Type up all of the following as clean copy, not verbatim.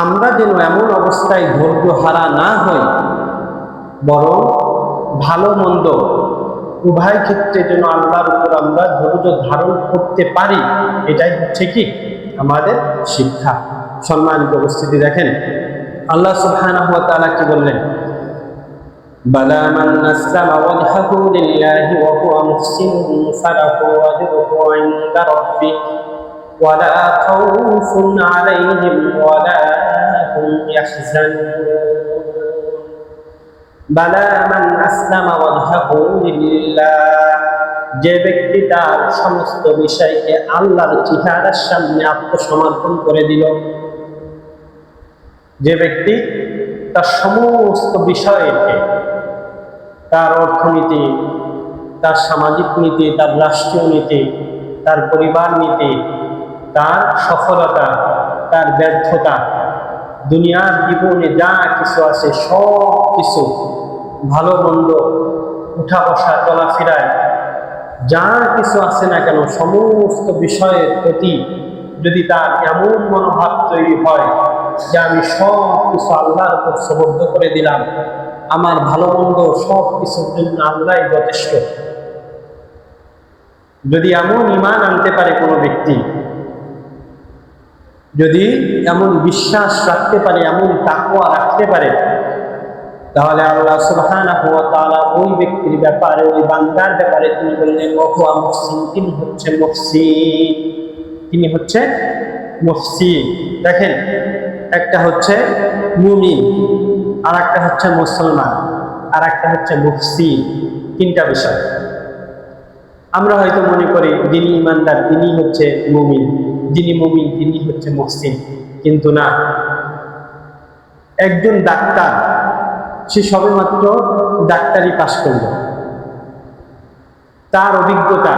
আমরা যেন এমন অবস্থায় ধৈর্য হারা না হই, বরং ভালো মন্দ উভয় ক্ষেত্রে যেন আল্লাহর উপর আমরা ধৈর্য ধারণ করতে পারি, এটাই হচ্ছে কি আমাদের শিক্ষা। সম্মানিত উপস্থিতি, দেখেন আল্লাহ সুবহানাহু ওয়া তাআলা কি বললেন, বালা মান আসলামা ওয়াজহাহু লিল্লাহি ওয়া হুয়া মুহসিনুন ফালাহু আজরুহু ইনদা রাব্বিহি ওয়া লা খাউফুন আলাইহিম ওয়া লা হুম ইয়াহজানুন। বালা মান আসলামা ওয়াজহাহু লিল্লাহ, যে ব্যক্তি তার সমস্ত বিষয়কে আল্লাহর চেহারার সামনে আত্মসমর্পণ করে দিল, যে ব্যক্তি তার সমস্ত বিষয়কে, তার অর্থনীতি, তার সামাজিক নীতি, তার রাষ্ট্রীয় নীতি, তার পরিবার নীতি, তার সফলতা, তার ব্যর্থতা, দুনিয়ার জীবনে যা কিছু আছে সব কিছু, ভালো মন্দ, উঠা বসা চলাফেরায় যা কিছু আছে না কেন, সমস্ত বিষয়ের প্রতি যদি তার এমন মনোভাব তৈরি হয় যে আমি সব কিছু আল্লাহর উপর সুবর্দ করে দিলাম, আমার ভালো মন্দ সব কিছুর জন্য আল্লাহই যথেষ্ট, যদি এমন ঈমান আনতে পারে কোনো ব্যক্তি, যদি এমন বিশ্বাস রাখতে পারে, এমন তাকওয়া রাখতে পারে, তাহলে আল্লাহ সুবহানাহু ওয়া তাআলা ওই ব্যক্তির ব্যাপারে, ওই বান্দার ব্যাপারে তিনি বললেন ওয়া হুয়া মুহসিন, তিনি হচ্ছে মুহসিন, তিনি হচ্ছে মুহসিন। দেখেন, একটা হচ্ছে মুমিন, আর একটা হচ্ছে মুসলমান, আর একটা হচ্ছে মুহসিন, তিনটা বিষয়। আমরা হয়তো মনে করি যিনি ইমানদার তিনি হচ্ছে মুমিন, যিনি মুমিন তিনি হচ্ছে মুহসিন, কিন্তু না। একজন ডাক্তার, সে সবেমাত্র ডাক্তারি পাশ করল, তার অভিজ্ঞতা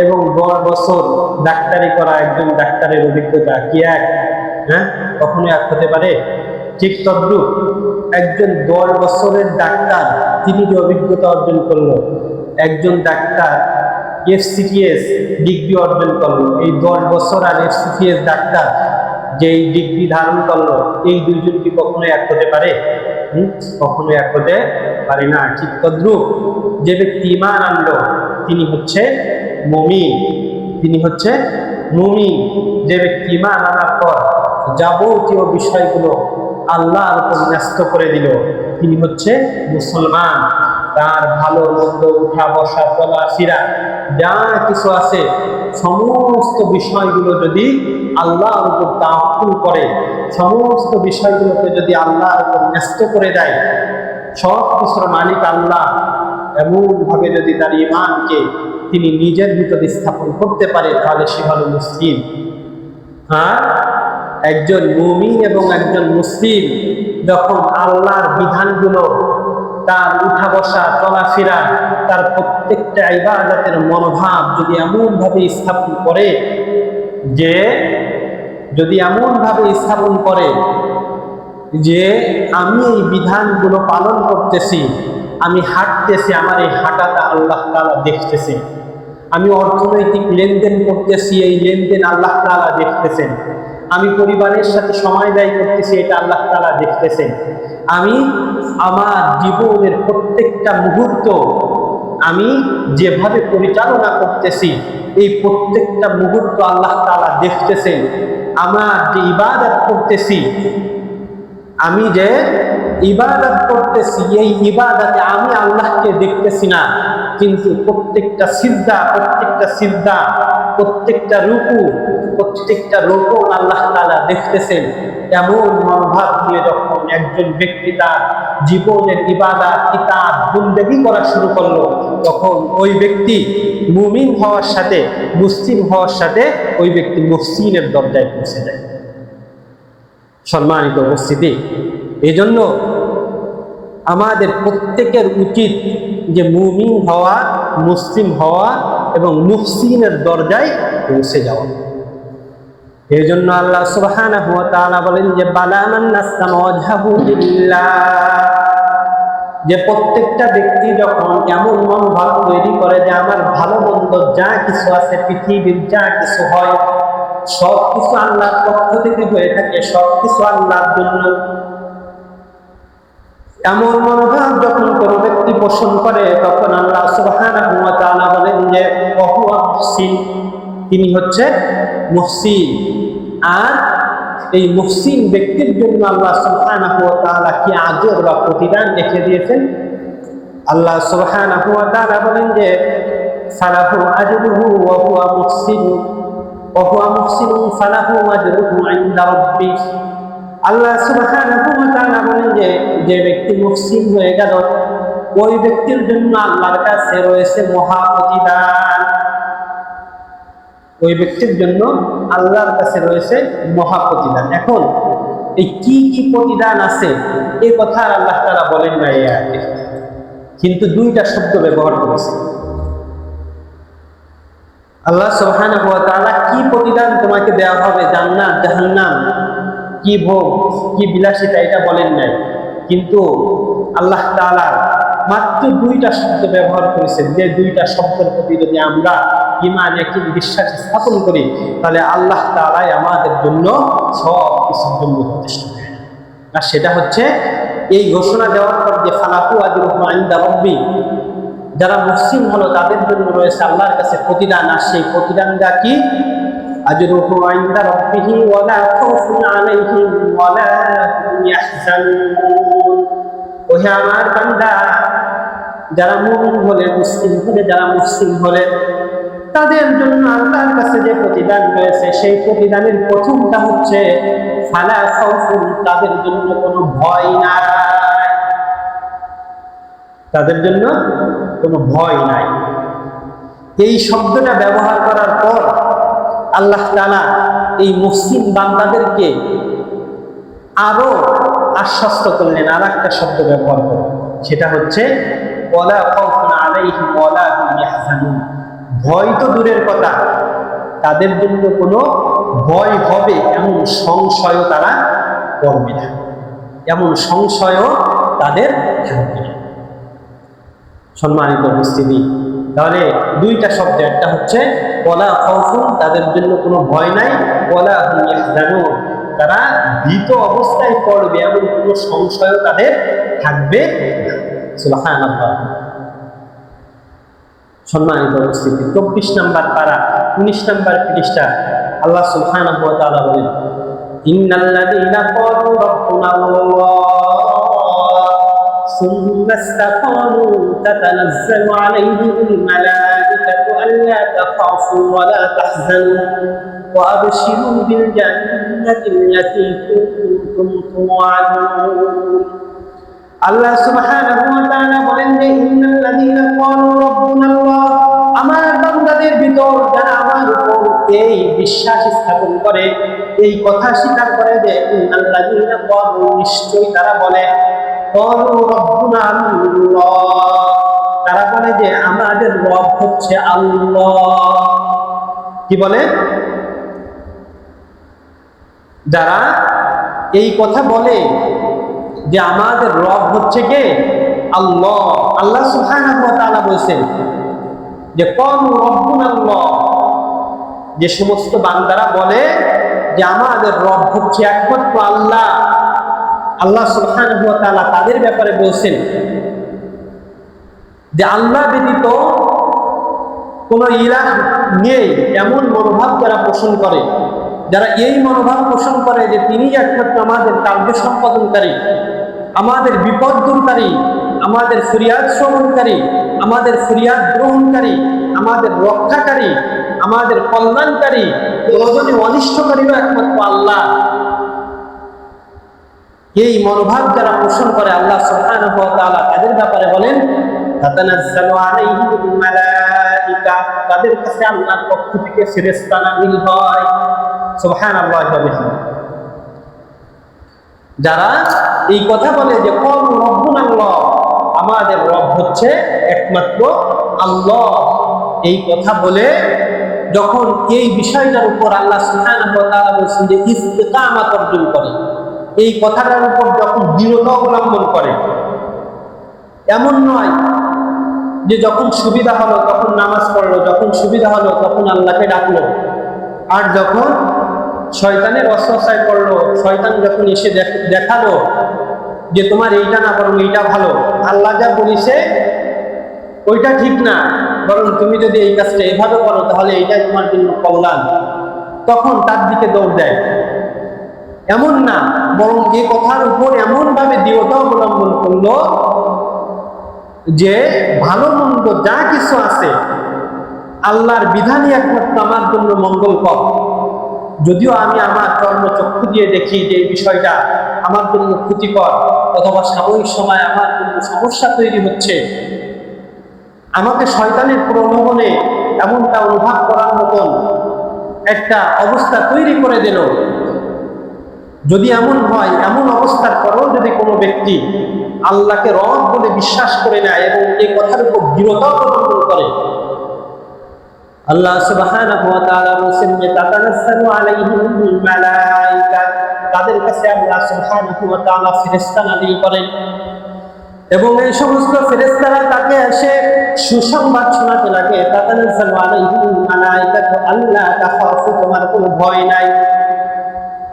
এবং 10 বছর ডাক্তারি করা একজন ডাক্তারের অভিজ্ঞতা কি এক? কখনো এক হতে পারে? ঠিক তদ্রূপ একজন 10 বছরের ডাক্তার, তিনি যে অভিজ্ঞতা অর্জন করলো, একজন ডাক্তার FCTS ডিগ্রি অর্জন করলো, এই 10 বছর আর FCTS ডাক্তার যেই ডিগ্রি ধারণ করলো, এই দুইজন কি কখনো এক হতে পারে? কখনো এক হতে পারে না। ঠিক তদ্রূপ যে ব্যক্তি ঈমান আনলো তিনি হচ্ছে মুমিন, তিনি হচ্ছে মুমিন। যে ব্যক্তি ঈমান আনার পর যাবতীয় বিষয়গুলো আল্লাহর উপর ন্যস্ত করে দিল, তিনি হচ্ছে মুসলমান। তার ভালো মন্দ, উঠা বসা চলাফেরা যা কিছু আছে সমস্ত বিষয়গুলো যদি আল্লাহর উপর তাওয়াক্কুল করে, সমস্ত বিষয়গুলোকে যদি আল্লাহর উপর ন্যস্ত করে দেয়, সব কিছুর মালিক আল্লাহ, এমনভাবে যদি তার ঈমানকে তিনি নিজের ভিতরে স্থাপন করতে পারে, তাহলে সে হলো মুসলিম। একজন মুমিন এবং একজন মুসলিম যখন আল্লাহর বিধানগুলো, তার উঠা বসা চলাফেরা, তার প্রত্যেকটা ইবাদতের মনোভাব যদি এমনভাবে স্থাপন করে, যে যদি এমনভাবে স্থাপন করে যে আমি এই বিধানগুলো পালন করতেছি, আমি হাঁটতেছি, আমার এই হাঁটাটা আল্লাহ তাআলা দেখতেছে, আমি অর্থনৈতিক লেনদেন করতেছি, এই লেনদেন আল্লাহ তাআলা দেখতেছেন, আমি পরিবারের সাথে সময় ব্যয় করতেছি, এটা আল্লাহ তাআলা দেখতেছেন, আমি আমার জীবনের প্রত্যেকটা মুহূর্ত আমি যেভাবে পরিচালনা করতেছি, এই প্রত্যেকটা মুহূর্ত আল্লাহ তাআলা দেখতেছেন, আমার যে ইবাদত করতেছি, আমি যে ইবাদত করতেছি, এই ইবাদতে আমি আল্লাহকে দেখতেছি না, কিন্তু প্রত্যেকটা সিজদা, প্রত্যেকটা রুকু আল্লাহ তাআলা দেখতেছেন। এমন মনোভাব নিয়ে যখন একজন ব্যক্তি তার জীবনের ইবাদত, ইতাআত, বন্দেগী করা শুরু করলো, তখন ওই ব্যক্তি মুমিন হওয়ার সাথে, মুসলিম হওয়ার সাথে ওই ব্যক্তি মুহসিনের দরজায় পৌঁছে যায়। সম্মানিত উপস্থিতি, এই জন্য আমাদের প্রত্যেকের উচিত যে মুমিন হওয়া, মুসলিম হওয়া এবং মুহসিনের দরজায় পৌঁছে যাওয়া। এই জন্য আল্লাহ সুবহানাহু ওয়া তাআলা বলেন যে বালা মান আসলামা ওয়াজহাহু লিল্লাহ, যে প্রত্যেকটা ব্যক্তি যখন এমন মনোভাব তৈরি করে যে আমার ভালো মন্দ যা কিছু আছে, পৃথিবীর যা কিছু হয় সবকিছু আল্লাহর পক্ষ থেকে হয়ে থাকে, সবকিছু আল্লাহর জন্য। এমন মনোভাব যখন কোনো ব্যক্তি পোষণ করে, তখন আল্লাহ সুবহানাহু ওয়া তাআলা বলেন যে ওহুয়া মুহসিন, তিনি হচ্ছে মুহসিন। আর এই মুহসিন ব্যক্তির জন্য আল্লাহ সুবহানাহু ওয়া তাআলা কি আজর বা প্রতিদান রেখে দিয়েছেন। আল্লাহ সুবহানাহু ওয়া তাআলা বলেন যে ফালাহু আজরুহু ওয়া হুয়া মুহসিন ওয়া হুয়া মুহসিন ফালাহু আজরুহু ইনদা রাব্বিহ। আল্লাহ সুবহানাহু ওয়া তাআলা বলেন যে যে ব্যক্তি মুহসিন হয়ে গেল, ওই ব্যক্তির জন্য আল্লাহর কাছে রয়েছে মহা প্রতিদান। ওই ব্যক্তির জন্য আল্লাহর কাছে রয়েছে মহা প্রতিদান। এখন এই কি কি প্রতিদান আছে এই কথা আল্লাহ তাআলা বলেন না এই আয়াতে, কিন্তু দুইটা শব্দ ব্যবহার করেছে। আল্লাহ সুবহানাহু ওয়া তাআলা কি প্রতিদান তোমাকে দেওয়া হবে, জান্নাত জাহান্নাম, কি ভোগ কি বিলাসিতা, এটা বলেন নাই, কিন্তু আল্লাহ তাআলা মাত্র দুইটা শব্দ ব্যবহার করেছেন। যে দুইটা শব্দের প্রতি যদি আমরা ঈমান ইয়াকিন বিশ্বাস স্থাপন করি, তাহলে আল্লাহ তাআলাই আমাদের জন্য সব কিছুর জন্য যথেষ্ট। আর সেটা হচ্ছে এই ঘোষণা দেওয়ার পর যে ফালাহু আজরুহু ইনদা রাব্বি, যারা মুহসিন হলো তাদের জন্য রয়েছে আল্লাহর কাছে প্রতিদান। আর সেই প্রতিদানটা কি? আজরুহু ইনদা রাব্বিহি ওয়া লা খাউফুন আলাইহিম ওয়া লা হুম ইয়াহজানুন। ওহে আমার বান্দা, যারা মুমিন হলে, মুসলিম হলে, যারা মুসলিম হলে, তাদের জন্য আল্লাহর কাছে যে প্রতিদান রয়েছে, সেই প্রতিদানের প্রথমটা হচ্ছে ফালা খাউফুন, তাদের জন্য কোনো ভয় নাই। তাদের জন্য কোনো ভয় নাই। এই শব্দটা ব্যবহার করার পর আল্লাহ তাআলা এই মুসলিম বান্দাদেরকে আরো আশ্বস্ত করলেন আর একটা শব্দ ব্যবহার করে, সেটা হচ্ছে ওয়ালা খাউফুন আলাইহিম ওয়ালা হুম ইয়াহজানুন। ভয় তো দূরের কথা, তাদের জন্য কোনো ভয় হবে এমন সংশয়ও তারা করবে না, এমন সংশয়ও তাদের থাকবে না। সম্মানিত উপস্থিতি, তাহলে দুইটা শব্দ, একটা হচ্ছে ওয়ালা খাউফুন, তাদের জন্য কোনো ভয় নাই, ওয়ালা হুম ইয়াহজানুন, তারা ভীত অবস্থায় পড়বে এমন কোনো সংশয়ও তাদের থাকবে না। সুবহানাল্লাহ। সম্মানিত উপস্থিতি, 24 নম্বর পারা 19 নম্বর পৃষ্ঠা আল্লাহ সুবহানাহু ওয়া তাআলা বলেন ইন্নাল্লাযীনা ক্বালু রাব্বুনাল্লাহ সুম্মা ইসতাকামু তাতানাজ্জালু আলাইহিমুল মালাঈকাতু আল্লা তাখাফু ওয়া লা তাহজানু ওয়া আবশিরু বিল জান্নাতিল্লাতী কুনতুম তুআদুন। আল্লাহ সুবহানাহু ওয়া তাআলা বলেন যে ইন্নাল্লাযীনা ক্বালু রাব্বুনাল্লাহ, আমার বান্দাদের ভিতর যারা আমার উপর এই বিশ্বাস স্থাপন করে, এই কথা স্বীকার করে যে ইন্নাল্লাযীনা ক্বালু, নিশ্চয়ই তারা বলে, ক্বালু রাব্বুনা আল্লাহ, তারা বলে যে আমাদের রব হচ্ছে আল্লাহ। কি বলে? যারা এই কথা বলে যে আমাদের রব হচ্ছে কে? আল্লাহ। আল্লাহ সুবহানাহু ওয়া তাআলা বলেছেন যে ক্বালু রাব্বুনাল্লাহ, যে সমস্ত বান্দারা বলে যে আমাদের রব হচ্ছে একমাত্র আল্লাহ, আল্লাহ সুবহানাহু ওয়া তাআলা তাদের ব্যাপারে বলছেন যে আল্লাহ ব্যতীত কোনো ইলাহ নেই, এমন মনোভাব যারা পোষণ করে, যারা এই মনোভাব পোষণ করে যে তিনি একমাত্র আমাদের কার্য সম্পাদনকারী, আমাদের বিপদ দূরকারী, আমাদের ফরিয়াদ শ্রবণকারী, আমাদের ফরিয়াদ গ্রহণকারী, আমাদের রক্ষাকারী, আমাদের কল্যাণকারী, প্রয়োজনে অনিষ্টকারীও একমাত্র আল্লাহ, এই মনোভাব যারা পোষণ করে আল্লাহ সুবহানাহু ওয়া তাআলা তাদের ব্যাপারে বলেন তাতানাজ্জালু আলাইহিমুল মালাঈকা, তাদের কাছে আল্লাহর পক্ষ থেকে ফেরেশতা নাযিল হয়। সুবহানাল্লাহ ওয়া বিহামদিহি। যারা এই কথা বলে যে ক্বালু রাব্বুনাল্লাহ, আমাদের রব হচ্ছে একমাত্র আল্লাহ, এই কথা বলে যখন এই বিষয়টার উপর আল্লাহ সুবহানাহু ওয়া তাআলা বলেছেন যে ইস্তিকামাত অর্জন করে, এই কথাটার উপর যখন দৃঢ়তা অবলম্বন করে, এমন নয় যে যখন সুবিধা হলো তখন নামাজ পড়লো, যখন সুবিধা হলো তখন আল্লাহকে ডাকলো, আর যখন শয়তানের ওয়াসওয়াসায় পড়লো, শয়তান যখন এসে দেখালো যে তোমার এইটা না বরং এইটা ভালো, আল্লাহ যা বলিছে ওইটা ঠিক না, বরং তুমি যদি এই কাজটা এভাবে করো তাহলে এইটাই তোমার জন্য কল্যাণ, তখন তার দিকে দৌড় দেয়। এমন না, বরং এই কথার উপর এমন ভাবে দৃঢ়তা অবলম্বন করলো যে ভালো মন্দ যা কিছু আছে আল্লাহর বিধানই একমাত্র আমার জন্য মঙ্গলকর। যদিও আমি আমার কর্মচক্ষু দিয়ে দেখি যে এই বিষয়টা আমার জন্য ক্ষতিকর অথবা সাময়িক সময় আমার জন্য সমস্যা তৈরি হচ্ছে, আমাকে শয়তানের প্রলোভনে এমনটা অনুভব করার মতন একটা অবস্থা তৈরি করে দিল। যদি এমন হয়, এমন অবস্থার পরেও যদি কোনো ব্যক্তি আল্লাহকে রব বলে বিশ্বাস করে নেয় এবং এই কথার উপর দৃঢ়তা অবলম্বন করে, আল্লাহ সুবহানাহু ওয়া তাআলা বলেন যে তাতানাসসালু আলাইহিমুল মালায়েকা, তাদের কাছে আল্লাহ সুবহানাহু ওয়া তাআলা ফেরেশতা নাযিল করেন এবং এই সমস্ত ফেরেশতারা তাকে এসে সুসংবাদ শোনাতে লাগে। তাতানাসসালু আলাইহিমুল মালায়েকাতু আল্লা তাখাফু, তোমার কোনো ভয় নাই,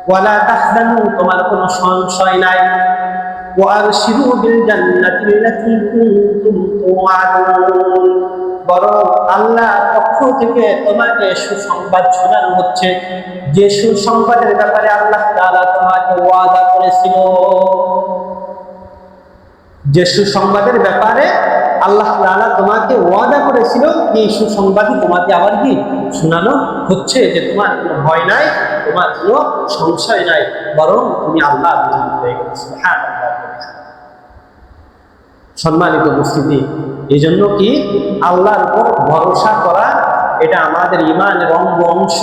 ওয়ালা তাহজানু, তোমার কোনো সংশয় নাই, ওয়া আবশিরু বিল জান্নাতি আল্লাতী কুনতুম তুআদুন, বরং আল্লাহর পক্ষ থেকে তোমাকে সুসংবাদ শোনানো হচ্ছে, যে সুসংবাদের ব্যাপারে আল্লাহ তাআলা তোমাকে ওয়াদা করেছিল। যে সুসংবাদের ব্যাপারে আল্লাহ তাআলা তোমাকে ওয়াদা করেছিল, এই সুসংবাদই তোমাকে আবার কি শোনানো হচ্ছে, যে তোমার কোনো ভয় নাই, তোমার কোনো সংশয় নাই, বরং তুমি আল্লাহর বিধান হয়ে গেছো। সুবহানাল্লাহ। সম্মানিত উপস্থিতি, এই জন্য কি আল্লাহর উপর ভরসা করা এটা আমাদের ঈমানের অঙ্গ অংশ।